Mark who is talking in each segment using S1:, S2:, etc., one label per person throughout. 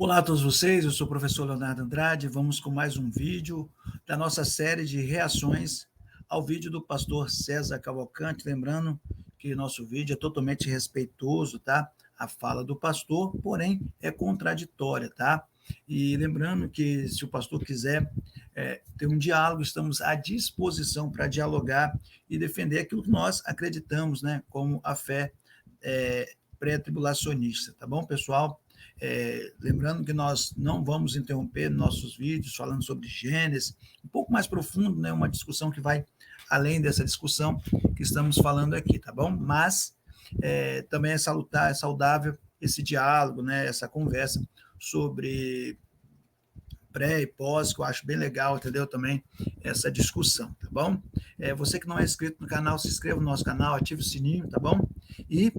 S1: Olá a todos vocês, eu sou o professor Leonardo Andrade, vamos com mais um vídeo da nossa série de reações ao vídeo do pastor César Cavalcante, lembrando que nosso vídeo é totalmente respeitoso, tá? A fala do pastor, porém, é contraditória, tá? E lembrando que se o pastor quiser ter um diálogo, estamos à disposição para dialogar e defender aquilo que nós acreditamos, né? Como a fé pré-tribulacionista, tá bom, pessoal? Lembrando que nós não vamos interromper nossos vídeos falando sobre Gênesis, um pouco mais profundo, né, uma discussão que vai além dessa discussão que estamos falando aqui, tá bom? Mas também é salutar, é saudável esse diálogo, né, essa conversa sobre pré e pós, que eu acho bem legal, entendeu? Também essa discussão, tá bom? Você que não é inscrito no canal, se inscreva no nosso canal, ative o sininho, tá bom? E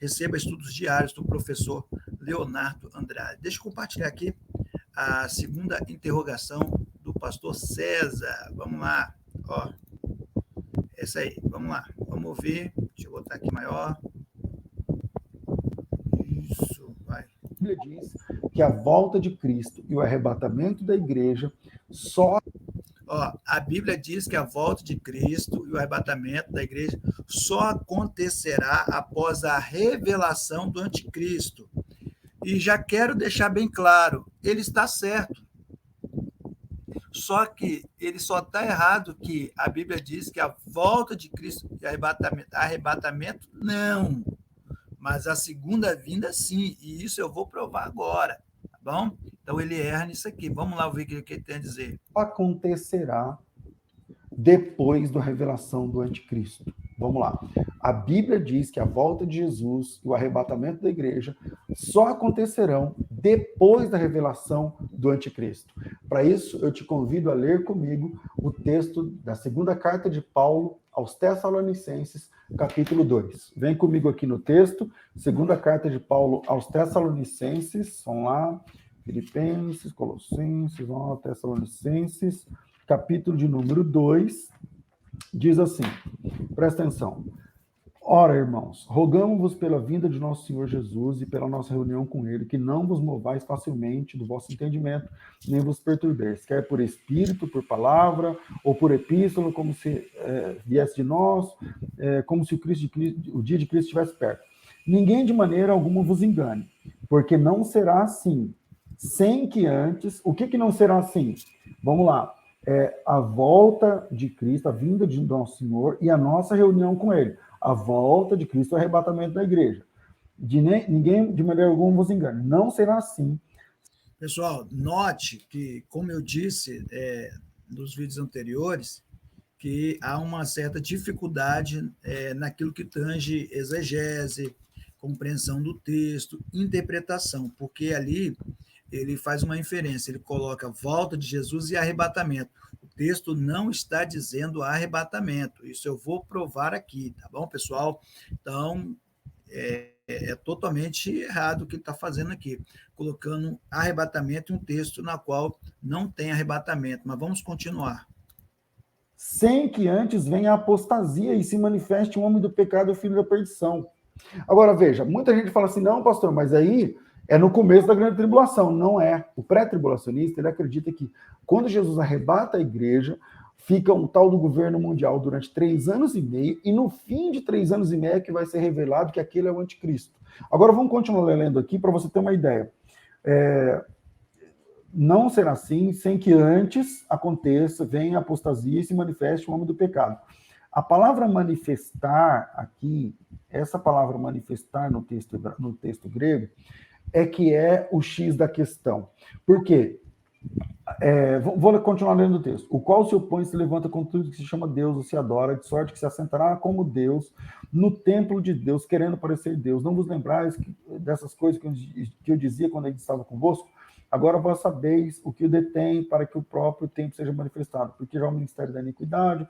S1: receba estudos diários do professor Leonardo Andrade. Deixa eu compartilhar aqui a segunda interrogação do pastor César. Vamos lá. Ó, essa aí, vamos lá. Vamos ouvir. Deixa eu botar aqui maior. Isso, vai.
S2: A Bíblia diz que a volta de Cristo e o arrebatamento da igreja só...
S1: A Bíblia diz que a volta de Cristo e o arrebatamento da igreja só acontecerá após a revelação do anticristo. E já quero deixar bem claro, ele está certo. Só que ele só está errado que a Bíblia diz que a volta de Cristo e arrebatamento, não. Mas a segunda vinda, sim. E isso eu vou provar agora, tá bom? Então ele erra nisso aqui. Vamos lá ver o que ele tem a dizer.
S2: acontecerá depois da revelação do anticristo. Vamos lá. A Bíblia diz que a volta de Jesus e o arrebatamento da igreja só acontecerão depois da revelação do anticristo. Para isso, eu te convido a ler comigo o texto da segunda carta de Paulo aos Tessalonicenses, capítulo 2. Vem comigo aqui no texto, segunda carta de Paulo aos Tessalonicenses, vamos lá, Filipenses, Colossenses, vamos lá, Tessalonicenses, capítulo de número 2, diz assim, presta atenção. Ora, irmãos, rogamos-vos pela vinda de nosso Senhor Jesus e pela nossa reunião com ele, que não vos movais facilmente do vosso entendimento, nem vos perturbeis, quer por espírito, por palavra, ou por epístola, como se viesse de nós, como se o dia de Cristo estivesse perto. Ninguém de maneira alguma vos engane, porque não será assim, sem que antes... O que não será assim? Vamos lá. A volta de Cristo, a vinda de nosso Senhor e a nossa reunião com ele. A volta de Cristo, o arrebatamento da igreja. Ninguém, de maneira alguma, vos engane. Não será assim.
S1: Pessoal, note que, como eu disse nos vídeos anteriores, que há uma certa dificuldade naquilo que tange exegese, compreensão do texto, interpretação, porque ali ele faz uma inferência, ele coloca volta de Jesus e arrebatamento. O texto não está dizendo arrebatamento, isso eu vou provar aqui, tá bom, pessoal? Então, é totalmente errado o que ele está fazendo aqui, colocando arrebatamento em um texto na qual não tem arrebatamento, mas vamos continuar.
S2: Sem que antes venha a apostasia e se manifeste um homem do pecado e o filho da perdição. Agora, veja, muita gente fala assim, não, pastor, mas aí é no começo da grande tribulação. Não é. O pré-tribulacionista, ele acredita que quando Jesus arrebata a igreja, fica um tal do governo mundial durante 3 anos e meio, e no fim de 3 anos e meio é que vai ser revelado que aquele é o anticristo. Agora, vamos continuar lendo aqui para você ter uma ideia. Não será assim, sem que antes aconteça, venha a apostasia e se manifeste o homem do pecado. A palavra manifestar aqui, essa palavra manifestar no texto grego, é que é o X da questão. Por quê? Vou continuar lendo o texto. O qual se opõe e se levanta com tudo que se chama Deus ou se adora, de sorte que se assentará como Deus no templo de Deus, querendo parecer Deus. Não vos lembrais dessas coisas que eu dizia quando ele estava convosco? Agora vós sabeis o que o detém para que o próprio tempo seja manifestado, porque já o ministério da iniquidade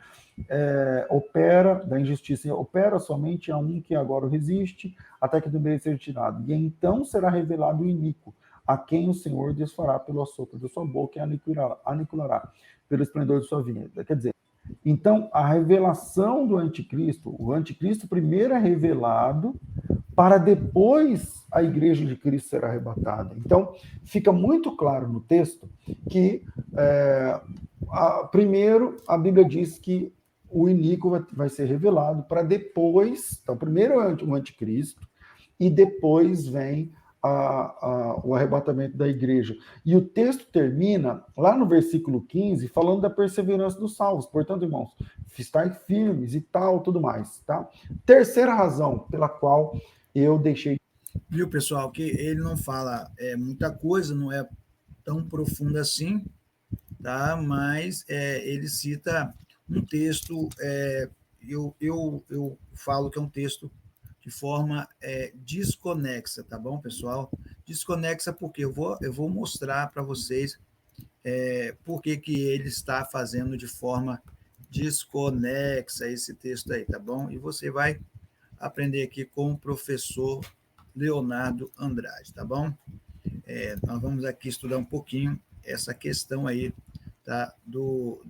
S2: da injustiça opera somente a um que agora o resiste, até que do meio seja tirado. E então será revelado o iníquo, a quem o Senhor desfará pelo assopro da sua boca e aniquilará pelo esplendor de sua vinda. Quer dizer, então, a revelação do anticristo, o anticristo primeiro é revelado para depois a igreja de Cristo ser arrebatada. Então, fica muito claro no texto que, primeiro, a Bíblia diz que o iníquo vai ser revelado para depois. Então, primeiro é o anticristo, e depois vem o arrebatamento da igreja. E o texto termina lá no versículo 15, falando da perseverança dos salvos. Portanto, irmãos, estar firmes e tal, tudo mais. Tá? Terceira razão pela qual eu deixei.
S1: Viu, pessoal, que ele não fala muita coisa, não é tão profundo assim, tá? Mas ele cita um texto, eu falo que é um texto de forma desconexa, tá bom, pessoal? Desconexa porque eu vou mostrar para vocês por que ele está fazendo de forma desconexa esse texto aí, tá bom? E você vai aprender aqui com o professor Leonardo Andrade, tá bom? Nós vamos aqui estudar um pouquinho essa questão aí, tá? Do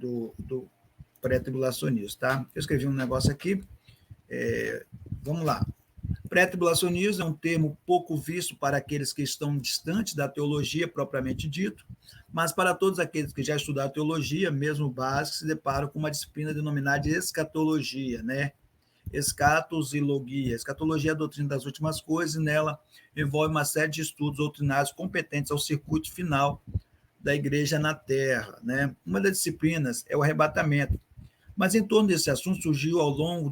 S1: pré-tribulacionismo, tá? Eu escrevi um negócio aqui, vamos lá. Pré-tribulacionismo é um termo pouco visto para aqueles que estão distantes da teologia propriamente dito, mas para todos aqueles que já estudaram teologia, mesmo básica, se deparam com uma disciplina denominada de escatologia, né? Escatos e logia. Escatologia é a doutrina das últimas coisas, e nela envolve uma série de estudos doutrinários competentes ao circuito final da igreja na Terra, né? Uma das disciplinas é o arrebatamento, mas em torno desse assunto surgiu ao longo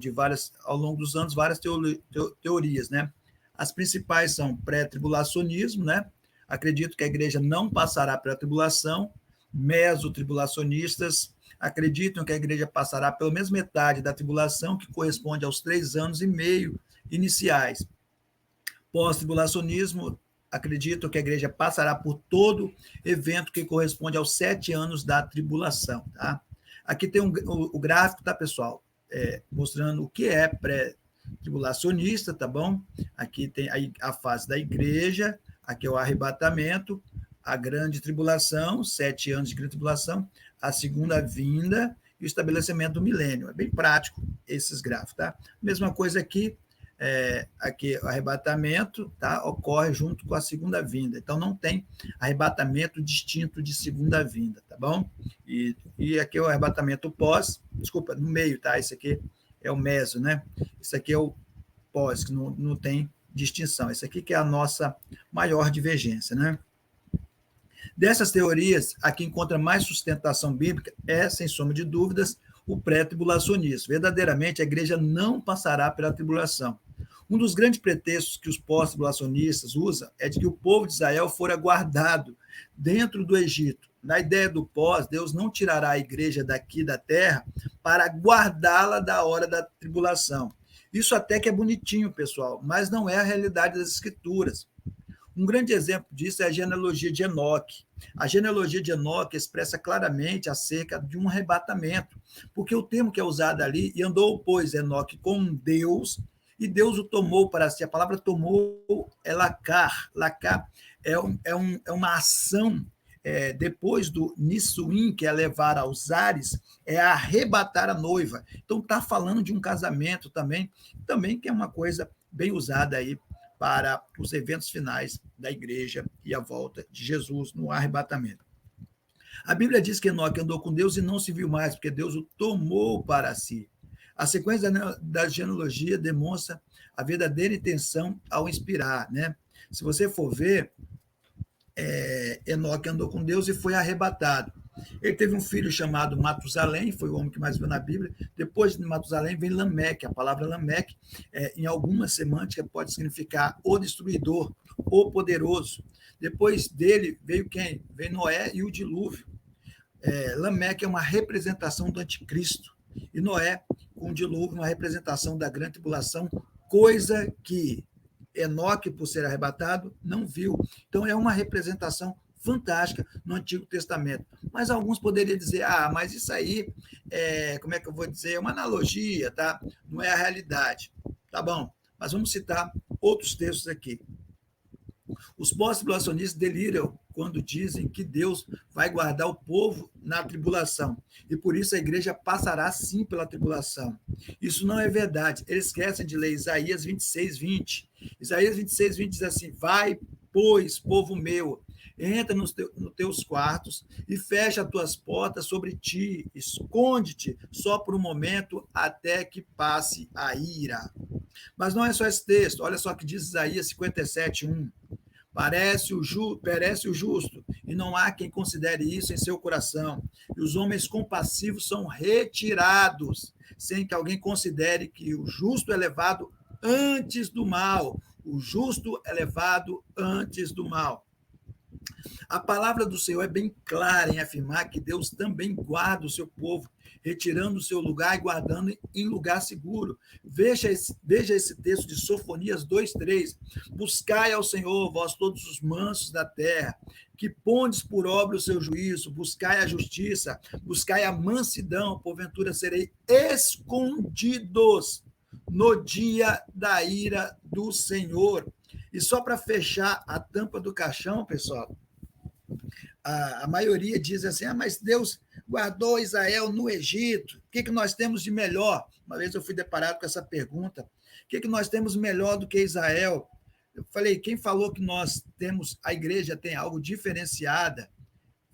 S1: dos anos várias teorias, né? As principais são pré-tribulacionismo, né? Acredito que a igreja não passará pela tribulação. Mesotribulacionistas acreditam que a igreja passará pelo menos metade da tribulação, que corresponde aos 3 anos e meio iniciais. Pós-tribulacionismo acreditam que a igreja passará por todo evento que corresponde aos 7 anos da tribulação, tá? Aqui tem o gráfico, tá, pessoal? Mostrando o que é pré-tribulacionista, tá bom? Aqui tem a fase da igreja, aqui é o arrebatamento, a grande tribulação, 7 anos de grande tribulação, a segunda vinda e o estabelecimento do milênio. É bem prático esses gráficos, tá? Mesma coisa aqui, aqui o arrebatamento, tá? Ocorre junto com a segunda vinda. Então, não tem arrebatamento distinto de segunda vinda, tá bom? E aqui é o arrebatamento no meio, tá? Esse aqui é o meso, né? Esse aqui é o pós, que não tem distinção. Esse aqui que é a nossa maior divergência, né? Dessas teorias, a que encontra mais sustentação bíblica é, sem sombra de dúvidas, o pré-tribulacionismo. Verdadeiramente, a igreja não passará pela tribulação. Um dos grandes pretextos que os pós-tribulacionistas usam é de que o povo de Israel fora guardado dentro do Egito. Na ideia do pós, Deus não tirará a igreja daqui da terra para guardá-la da hora da tribulação. Isso até que é bonitinho, pessoal, mas não é a realidade das Escrituras. Um grande exemplo disso é a genealogia de Enoque. A genealogia de Enoque expressa claramente acerca de um arrebatamento, porque o termo que é usado ali, e andou, pois, Enoque com Deus, e Deus o tomou para si. A palavra tomou é lacar. Lacar é uma ação, depois do Nissuim, que é levar aos ares, é arrebatar a noiva. Então, está falando de um casamento também, que é uma coisa bem usada aí para os eventos finais da igreja e a volta de Jesus no arrebatamento. A Bíblia diz que Enoque andou com Deus e não se viu mais, porque Deus o tomou para si. A sequência da genealogia demonstra a verdadeira intenção ao inspirar, né? Se você for ver, Enoque andou com Deus e foi arrebatado. Ele teve um filho chamado Matusalém, foi o homem que mais viu na Bíblia. Depois de Matusalém vem Lameque. A palavra Lameque, em alguma semântica, pode significar o destruidor, o poderoso. Depois dele veio quem? Veio Noé e o dilúvio. Lameque é uma representação do anticristo. E Noé, com o dilúvio, uma representação da grande tribulação, coisa que Enoque, por ser arrebatado, não viu. Então, é uma representação fantástica no Antigo Testamento. Mas alguns poderiam dizer, mas isso aí como é que eu vou dizer? É uma analogia, tá? Não é a realidade. Tá bom, mas vamos citar outros textos aqui. Os pós-tribulacionistas deliram quando dizem que Deus vai guardar o povo na tribulação. E por isso a igreja passará sim pela tribulação. Isso não é verdade. Eles esquecem de ler Isaías 26, 20. Isaías 26, 20 diz assim: vai, pois, povo meu, entra nos teus quartos e fecha as tuas portas sobre ti, esconde-te só por um momento até que passe a ira. Mas não é só esse texto, olha só o que diz Isaías 57, 1. Perece o justo, e não há quem considere isso em seu coração. E os homens compassivos são retirados, sem que alguém considere que o justo é levado antes do mal. O justo é levado antes do mal. A palavra do Senhor é bem clara em afirmar que Deus também guarda o seu povo, retirando o seu lugar e guardando em lugar seguro. Veja esse texto de Sofonias 2:3. Buscai ao Senhor, vós todos os mansos da terra, que pondes por obra o seu juízo, buscai a justiça, buscai a mansidão, porventura serei escondidos no dia da ira do Senhor. E só para fechar a tampa do caixão, pessoal, a maioria diz assim: mas Deus guardou Israel no Egito, o que nós temos de melhor? Uma vez eu fui deparado com essa pergunta: o que nós temos melhor do que Israel? Eu falei: quem falou que nós temos, a igreja tem algo diferenciada?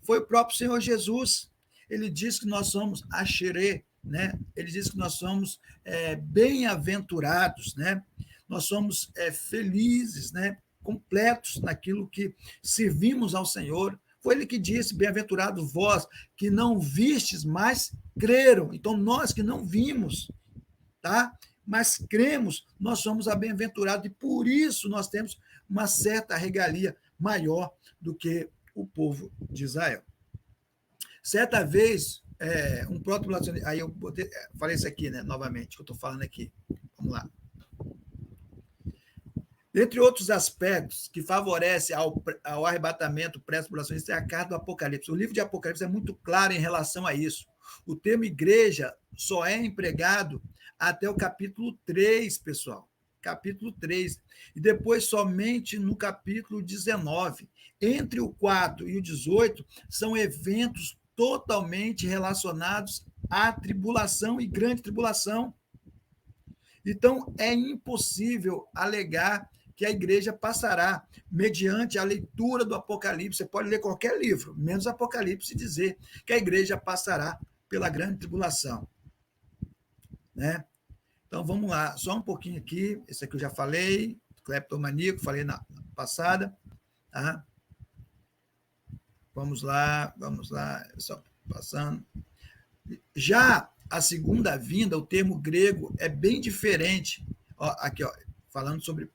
S1: Foi o próprio Senhor Jesus. Ele diz que nós somos asherê, né? Ele diz que nós somos bem-aventurados, né? Nós somos felizes, né? Completos naquilo que servimos ao Senhor. Foi ele que disse: bem-aventurado vós que não vistes, mas creram. Então, nós que não vimos, tá? Mas cremos, nós somos bem-aventurados, e por isso nós temos uma certa regalia maior do que o povo de Israel. Certa vez, um proto-tribulacionista, aí eu falei isso aqui, né, novamente, que eu estou falando aqui. Vamos lá. Entre outros aspectos que favorecem ao arrebatamento pré-tribulacionista é a carta do Apocalipse. O livro de Apocalipse é muito claro em relação a isso. O termo igreja só é empregado até o capítulo 3, pessoal. Capítulo 3. E depois somente no capítulo 19. Entre o 4 e o 18 são eventos totalmente relacionados à tribulação e grande tribulação. Então, é impossível alegar que a igreja passará mediante a leitura do Apocalipse. Você pode ler qualquer livro, menos Apocalipse, e dizer que a igreja passará pela grande tribulação. Né? Então, vamos lá, só um pouquinho aqui. Esse aqui eu já falei, cleptomaníaco, falei na passada. Tá? Vamos lá, só passando. Já a segunda vinda, o termo grego é bem diferente. Aqui, falando sobre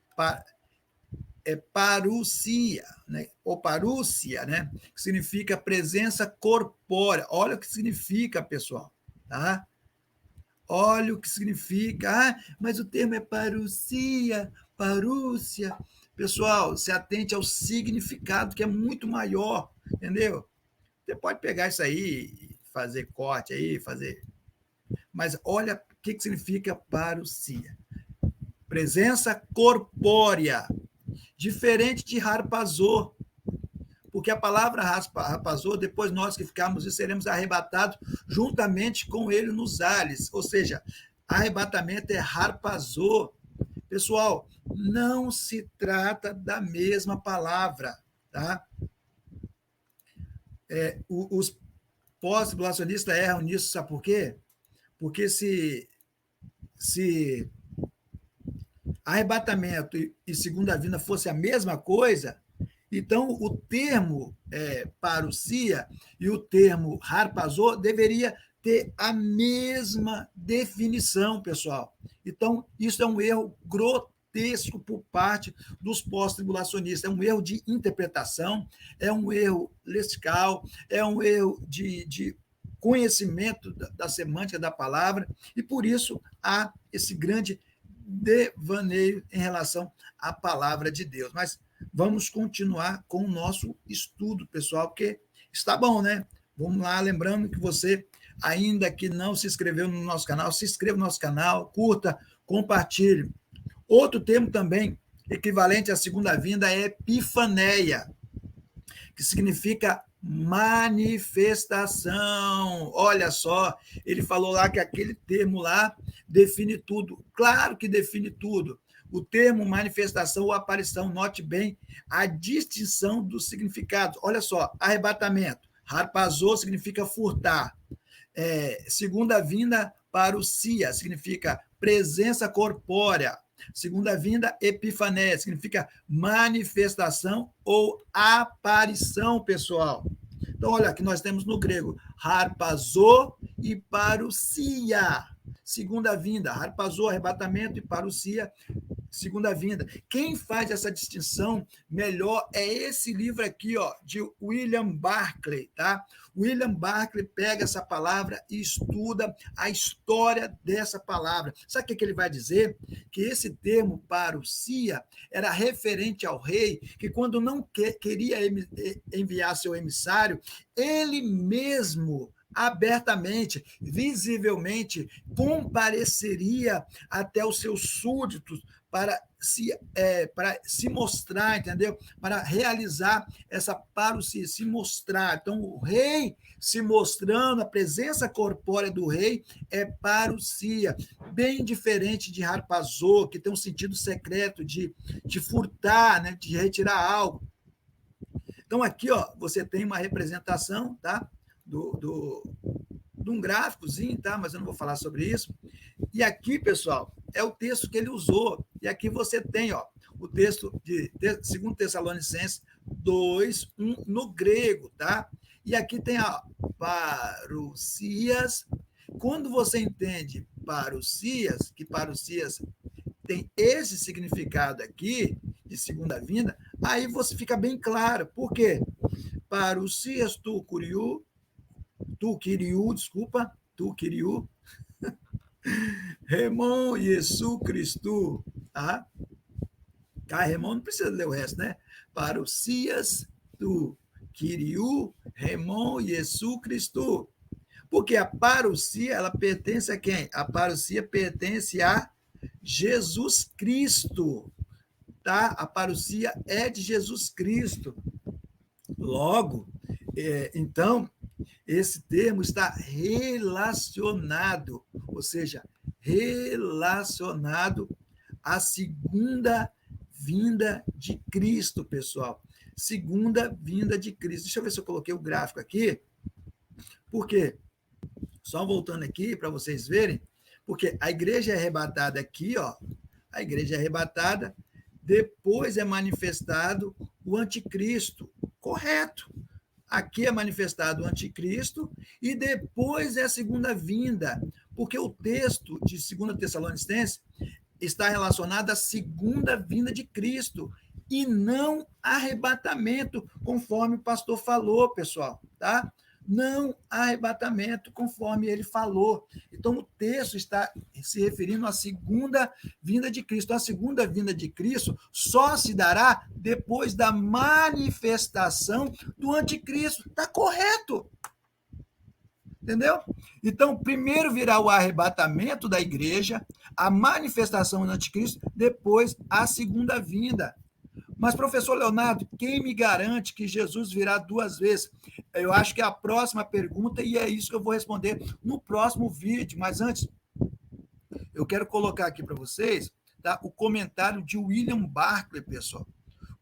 S1: parousia, né? Ou parúcia, né? Que significa presença corpórea. Olha o que significa, pessoal. Tá? Olha o que significa. Mas o termo é parúcia. Pessoal, se atente ao significado, que é muito maior, entendeu? Você pode pegar isso aí e fazer corte aí, mas olha o que significa parousia. Presença corpórea, diferente de harpazô, porque a palavra harpazô, depois nós que ficarmos e seremos arrebatados juntamente com ele nos ares, ou seja, arrebatamento é harpazô. Pessoal, não se trata da mesma palavra, tá? Os pós-tribulacionistas erram nisso, sabe por quê? Porque se arrebatamento e segunda vinda fosse a mesma coisa, então o termo parousia e o termo harpazô deveria ter a mesma definição, pessoal. Então, isso é um erro grotesco por parte dos pós-tribulacionistas. É um erro de interpretação, é um erro lexical, é um erro de conhecimento da semântica da palavra, e por isso há esse grande devaneio em relação à palavra de Deus. Mas vamos continuar com o nosso estudo, pessoal, porque está bom, né? Vamos lá, lembrando que você, ainda que não se inscreveu no nosso canal, se inscreva no nosso canal, curta, compartilhe. Outro termo também equivalente à segunda vinda é epifaneia, que que significa manifestação. Olha só, ele falou lá que aquele termo lá define tudo. Claro que define tudo. O termo manifestação ou aparição, note bem a distinção dos significados. Olha só, arrebatamento. Harpazô significa furtar. Segunda vinda, parousia, significa presença corpórea. Segunda vinda, epifané, significa manifestação ou aparição, pessoal. Então, olha, aqui nós temos no grego harpazô e parousia. Segunda vinda, harpazô, arrebatamento, e parousia, segunda vinda. Quem faz essa distinção melhor é esse livro aqui, ó, de William Barclay, tá? William Barclay pega essa palavra e estuda a história dessa palavra. Sabe o que ele vai dizer? Que esse termo parousia era referente ao rei, que quando não queria enviar seu emissário, ele mesmo abertamente, visivelmente, compareceria até os seus súditos para se mostrar, entendeu? Para realizar essa parousia, se mostrar. Então, o rei se mostrando, a presença corpórea do rei é parousia, bem diferente de harpazô, que tem um sentido secreto de furtar, né? De retirar algo. Então, aqui, ó, você tem uma representação, tá? De um gráficozinho, tá? Mas eu não vou falar sobre isso. E aqui, pessoal, é o texto que ele usou. E aqui você tem, ó, o texto de 2 Tessalonicenses 2:1 no grego, tá? E aqui tem a parousias. Quando você entende parousias, que parousias tem esse significado aqui de segunda vinda, aí você fica bem claro. Por quê? Parousias tu quiriu, Remon Jesus Cristo, tá? Remon não precisa ler o resto, né? Parousias tu quiriu, Remon Jesus Cristo. Porque a parousia, ela pertence a quem? A parousia pertence a Jesus Cristo, tá? A parousia é de Jesus Cristo. Logo, então, esse termo está relacionado, ou seja, relacionado à segunda vinda de Cristo, pessoal. Segunda vinda de Cristo. Deixa eu ver se eu coloquei o gráfico aqui. Por quê? Só voltando aqui para vocês verem, porque a igreja é arrebatada aqui, ó. A igreja é arrebatada, depois é manifestado o anticristo. Correto. Aqui é manifestado o anticristo e depois é a segunda vinda, porque o texto de 2 Tessalonicenses está relacionado à segunda vinda de Cristo e não arrebatamento, conforme o pastor falou, pessoal, tá? Não arrebatamento, conforme ele falou. Então, o texto está se referindo à segunda vinda de Cristo. A segunda vinda de Cristo só se dará depois da manifestação do anticristo. Está correto. Entendeu? Então, primeiro virá o arrebatamento da igreja, a manifestação do anticristo, depois a segunda vinda. Mas, professor Leonardo, quem me garante que Jesus virá 2 vezes? Eu acho que é a próxima pergunta e é isso que eu vou responder no próximo vídeo. Mas antes, eu quero colocar aqui para vocês, tá, o comentário de William Barclay, pessoal.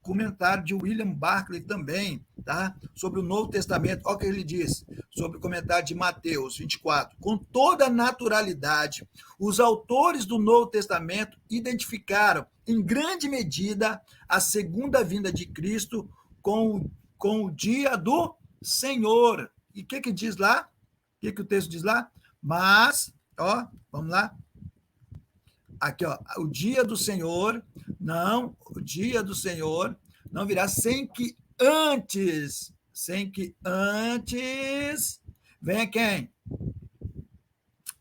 S1: Comentário de William Barclay também, tá? Sobre o Novo Testamento. Olha o que ele diz sobre o comentário de Mateus 24. Com toda naturalidade, os autores do Novo Testamento identificaram, em grande medida, a segunda vinda de Cristo com o dia do Senhor. E o que diz lá? O que o texto diz lá? Mas, ó, vamos lá. Aqui, ó, o dia do Senhor não virá sem que antes venha quem?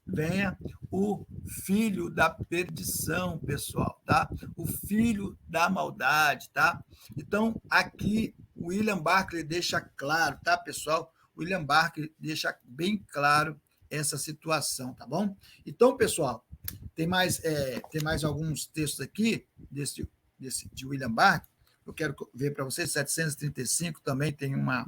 S1: Venha o filho da perdição, pessoal, tá? O filho da maldade, tá? Então, aqui, William Barclay deixa claro, tá, pessoal? William Barclay deixa bem claro essa situação, tá bom? Então, pessoal, tem mais alguns textos aqui de William Barclay. eu quero ver para vocês, 735 também tem uma.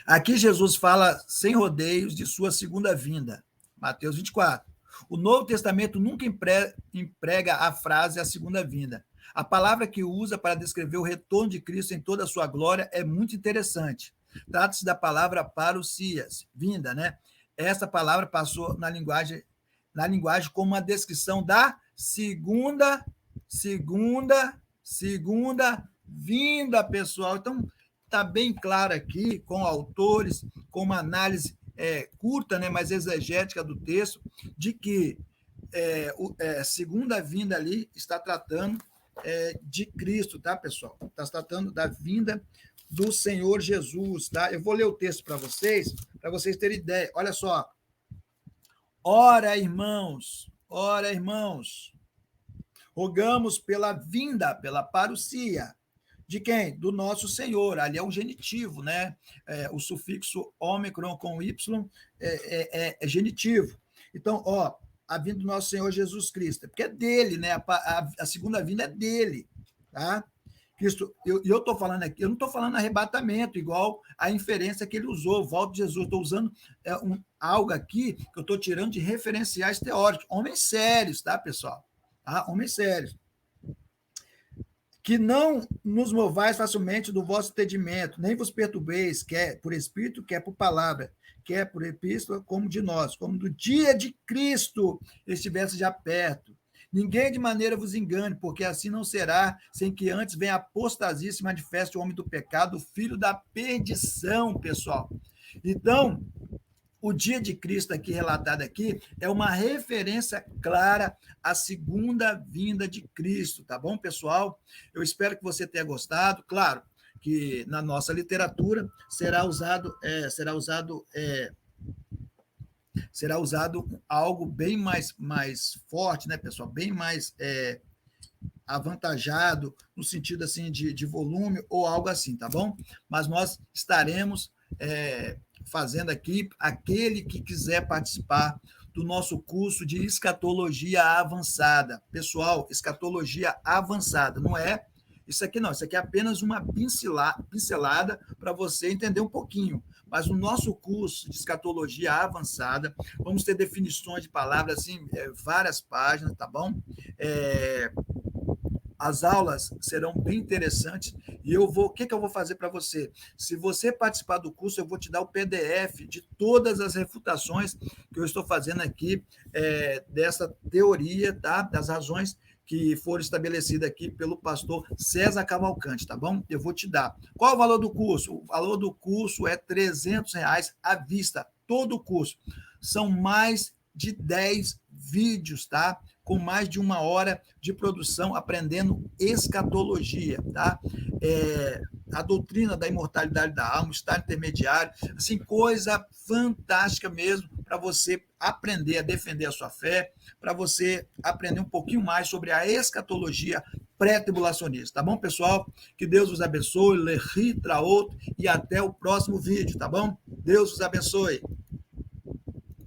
S1: Aqui Jesus fala sem rodeios de sua segunda vinda, Mateus 24. O Novo Testamento nunca emprega a frase a segunda vinda. A palavra que usa para descrever o retorno de Cristo em toda a sua glória é muito interessante. Trata-se da palavra parousias, vinda, né? Essa palavra passou na linguagem como uma descrição da segunda vinda, pessoal. Então, está bem claro aqui, com autores, com uma análise curta, né, mas exegética do texto, de que segunda vinda ali está tratando de Cristo, tá, pessoal? Está tratando da vinda do Senhor Jesus, tá? Eu vou ler o texto para vocês terem ideia. Olha só. Ora, irmãos, rogamos pela vinda, pela parousia. De quem? Do nosso Senhor. Ali é um genitivo, né? O sufixo ômicron com Y é genitivo. Então, a vinda do nosso Senhor Jesus Cristo, porque é dele, né? A segunda vinda é dele, tá? Cristo, eu estou falando aqui, eu não estou falando arrebatamento, igual a inferência que ele usou, volta de Jesus, estou usando algo aqui que eu estou tirando de referenciais teóricos, homens sérios, tá, pessoal? Tá? Homens sérios. Que não nos movais facilmente do vosso entendimento, nem vos perturbeis, quer por espírito, quer por palavra, quer por epístola, como de nós, como do dia de Cristo estivesse já perto. Ninguém de maneira vos engane, porque assim não será, sem que antes venha a apostasia e se manifeste o homem do pecado, o filho da perdição, pessoal. Então, o dia de Cristo aqui relatado aqui é uma referência clara à segunda vinda de Cristo, tá bom, pessoal? Eu espero que você tenha gostado. Claro que na nossa literatura será usado algo bem mais forte, né, pessoal? Bem mais avantajado no sentido assim de volume ou algo assim, tá bom? Mas nós estaremos fazendo aqui, aquele que quiser participar do nosso curso de escatologia avançada. Pessoal, escatologia avançada, não é isso aqui não, isso aqui é apenas uma pincelada para você entender um pouquinho. Mas no nosso curso de escatologia avançada, vamos ter definições de palavras, assim, várias páginas, tá bom? As aulas serão bem interessantes e o que eu vou fazer para você? Se você participar do curso, eu vou te dar o PDF de todas as refutações que eu estou fazendo aqui dessa teoria, tá? Das razões que foram estabelecidas aqui pelo pastor César Cavalcante, tá bom? Eu vou te dar. Qual o valor do curso? O valor do curso é R$300 à vista, todo o curso. São mais de 10 vídeos, tá? Com mais de 1 hora de produção, aprendendo escatologia, tá? A doutrina da imortalidade da alma, o estado intermediário, assim, coisa fantástica mesmo para você aprender a defender a sua fé, para você aprender um pouquinho mais sobre a escatologia pré-tribulacionista, tá bom, pessoal? Que Deus os abençoe, lehi traot, e até o próximo vídeo, tá bom? Deus os abençoe.